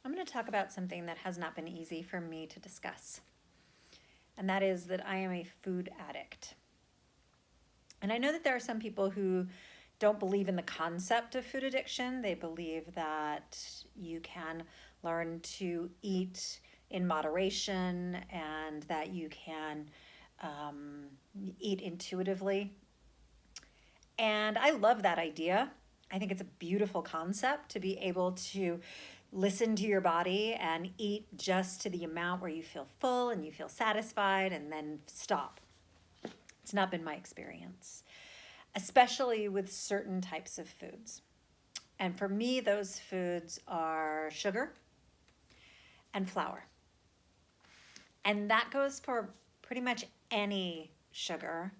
I'm going to talk about something that has not been easy for me to discuss, and that is that I am a food addict. And I know that there are some people who don't believe in the concept of food addiction. They believe that you can learn to eat in moderation and that you can um, eat intuitively. And I love that idea. I think it's a beautiful concept to be able to listen to your body and eat just to the amount where you feel full and you feel satisfied and then stop. It's not been my experience, especially with certain types of foods. And for me, those foods are sugar and flour. And that goes for pretty much any sugar,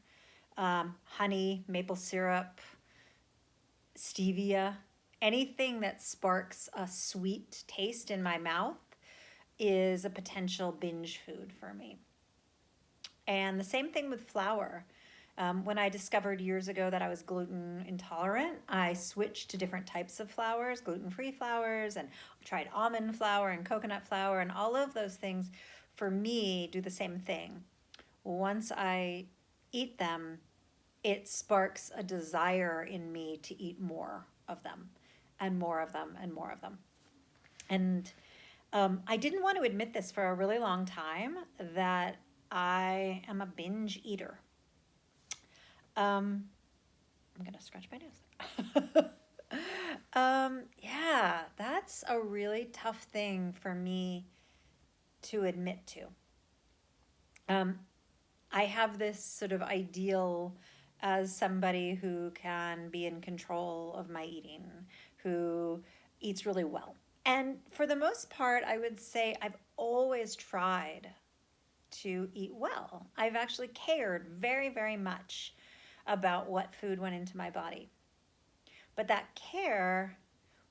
honey, maple syrup, stevia, anything that sparks a sweet taste in my mouth is a potential binge food for me. And the same thing with flour. When I discovered years ago that I was gluten intolerant, I switched to different types of flours, gluten free flours, and tried almond flour and coconut flour, and all of those things for me do the same thing. Once I eat them, it sparks a desire in me to eat more of them and more of them and more of them. And I didn't want to admit this for a really long time that I am a binge eater. I'm going to scratch my nose. Yeah, that's a really tough thing for me to admit to. I have this sort of ideal as somebody who can be in control of my eating, who eats really well. And for the most part, I would say I've always tried to eat well. I've actually cared very, very much about what food went into my body. But that care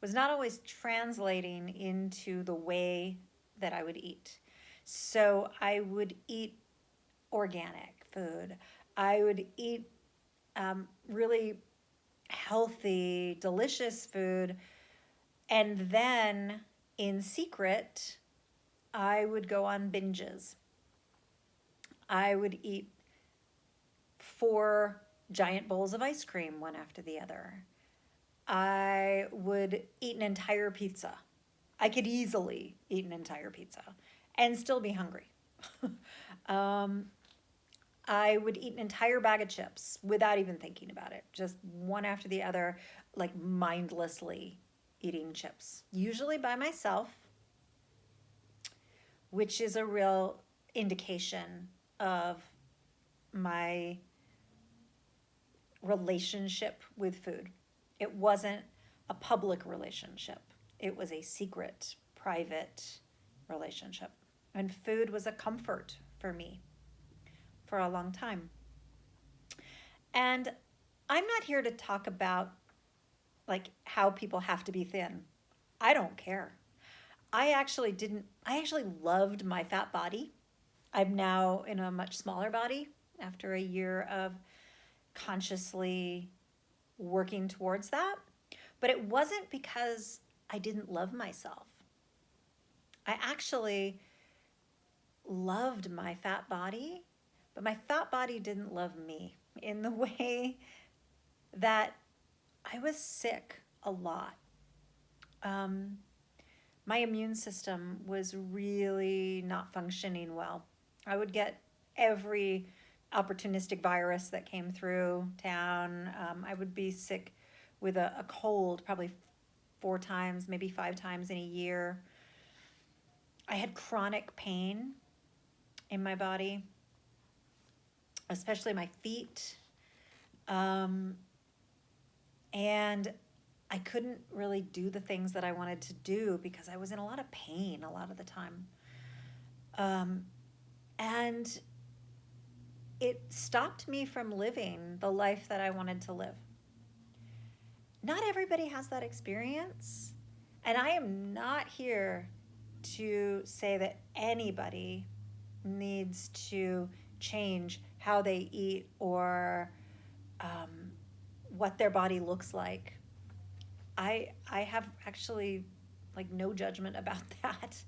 was not always translating into the way that I would eat. So I would eat organic food. I would eat really healthy, delicious food. And then in secret, I would go on binges. I would eat 4 giant bowls of ice cream one after the other. I would eat an entire pizza. I could easily eat an entire pizza and still be hungry. um, I would eat an entire bag of chips without even thinking about it, just one after the other, like mindlessly eating chips, usually by myself, which is a real indication of my relationship with food. It wasn't a public relationship, it was a secret, private relationship. And food was a comfort for me for a long time. And I'm not here to talk about like how people have to be thin. I don't care. I actually loved my fat body. I'm now in a much smaller body after a year of consciously working towards that. But it wasn't because I didn't love myself. I actually loved my fat body, but my fat body didn't love me in the way that I was sick a lot. My immune system was really not functioning well. I would get every opportunistic virus that came through town. I would be sick with a cold probably 4 times, maybe 5 times in a year. I had chronic pain in my body, especially my feet. And I couldn't really do the things that I wanted to do because I was in a lot of pain a lot of the time. And it stopped me from living the life that I wanted to live. Not everybody has that experience. And I am not here to say that anybody needs to change how they eat or what their body looks like. I have actually like no judgment about that.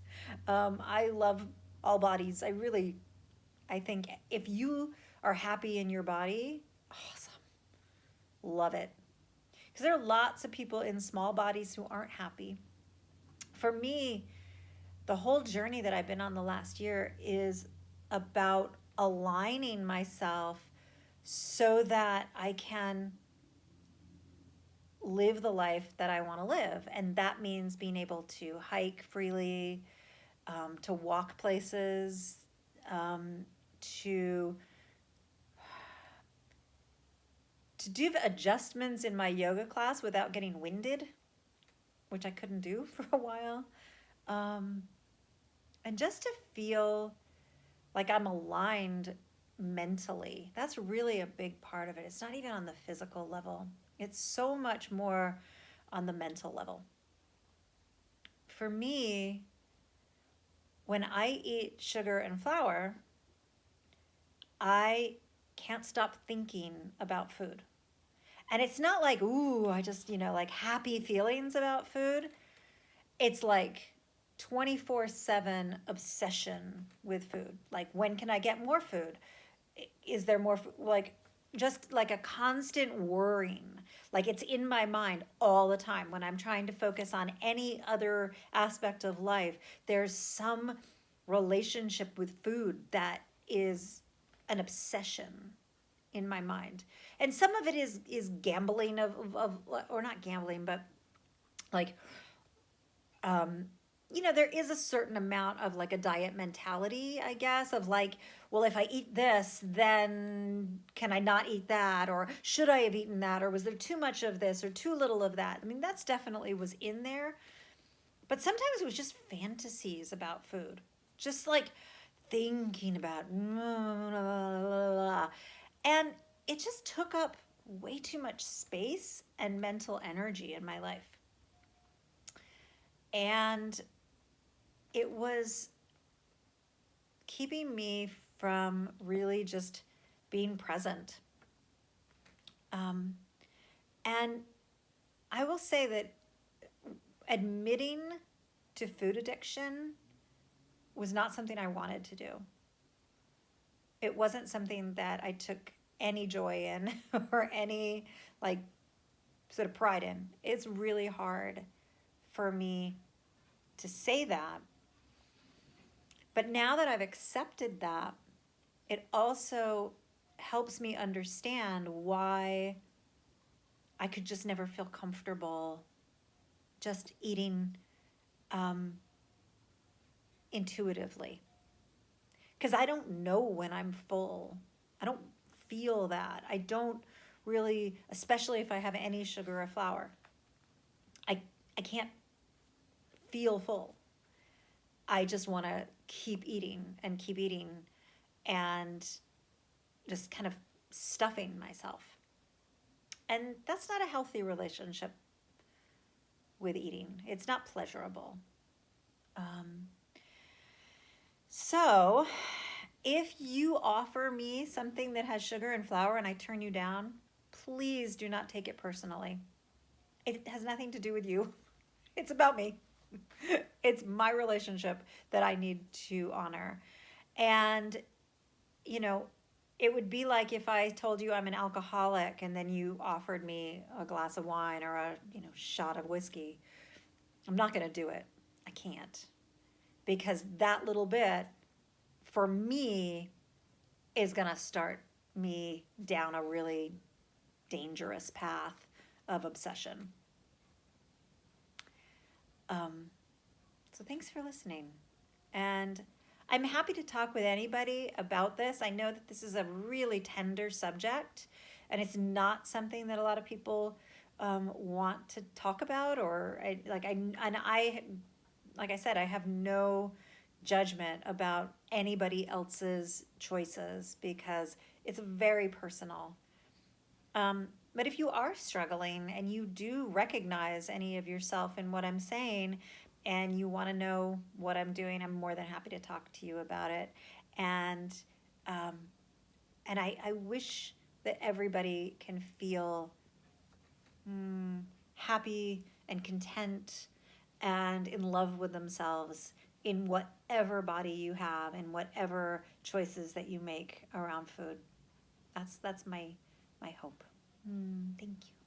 I love all bodies. I think if you are happy in your body, awesome, love it. Because there are lots of people in small bodies who aren't happy. For me, the whole journey that I've been on the last year is about aligning myself so that I can live the life that I want to live. And that means being able to hike freely, to walk places, to do adjustments in my yoga class without getting winded, which I couldn't do for a while. And just to feel like I'm aligned mentally. That's really a big part of it. It's not even on the physical level, it's so much more on the mental level. For me, when I eat sugar and flour, I can't stop thinking about food. And it's not like, ooh, I just, like happy feelings about food. It's like 24/7 obsession with food. Like, when can I get more food? Is there more food? Like, just like a constant worrying. Like, it's in my mind all the time. When I'm trying to focus on any other aspect of life, there's some relationship with food that is an obsession in my mind. And some of it is gambling of or not gambling, but like there is a certain amount of like a diet mentality, I guess, of like, well, if I eat this, then can I not eat that? Or should I have eaten that? Or was there too much of this or too little of that? I mean, that's definitely was in there. But sometimes it was just fantasies about food, just like thinking about, and it just took up way too much space and mental energy in my life. And it was keeping me from really just being present. And I will say that admitting to food addiction was not something I wanted to do. It wasn't something that I took any joy in or any like sort of pride in. It's really hard for me to say that. But now that I've accepted that, it also helps me understand why I could just never feel comfortable just eating intuitively. Because I don't know when I'm full. I don't feel that. I don't really, especially if I have any sugar or flour, I can't feel full. I just want to keep eating and just kind of stuffing myself. And that's not a healthy relationship with eating. It's not pleasurable. So if you offer me something that has sugar and flour and I turn you down, please do not take it personally. It has nothing to do with you. It's about me. It's my relationship that I need to honor. And, it would be like if I told you I'm an alcoholic and then you offered me a glass of wine or a, shot of whiskey. I'm not going to do it. I can't. Because that little bit, for me, is going to start me down a really dangerous path of obsession. So thanks for listening. And I'm happy to talk with anybody about this. I know that this is a really tender subject, and it's not something that a lot of people want to talk about. Or like I said, I have no judgment about anybody else's choices because it's very personal. But if you are struggling and you do recognize any of yourself in what I'm saying, and you want to know what I'm doing, I'm more than happy to talk to you about it. And I wish that everybody can feel happy and content and in love with themselves in whatever body you have and whatever choices that you make around food. That's my hope. Thank you.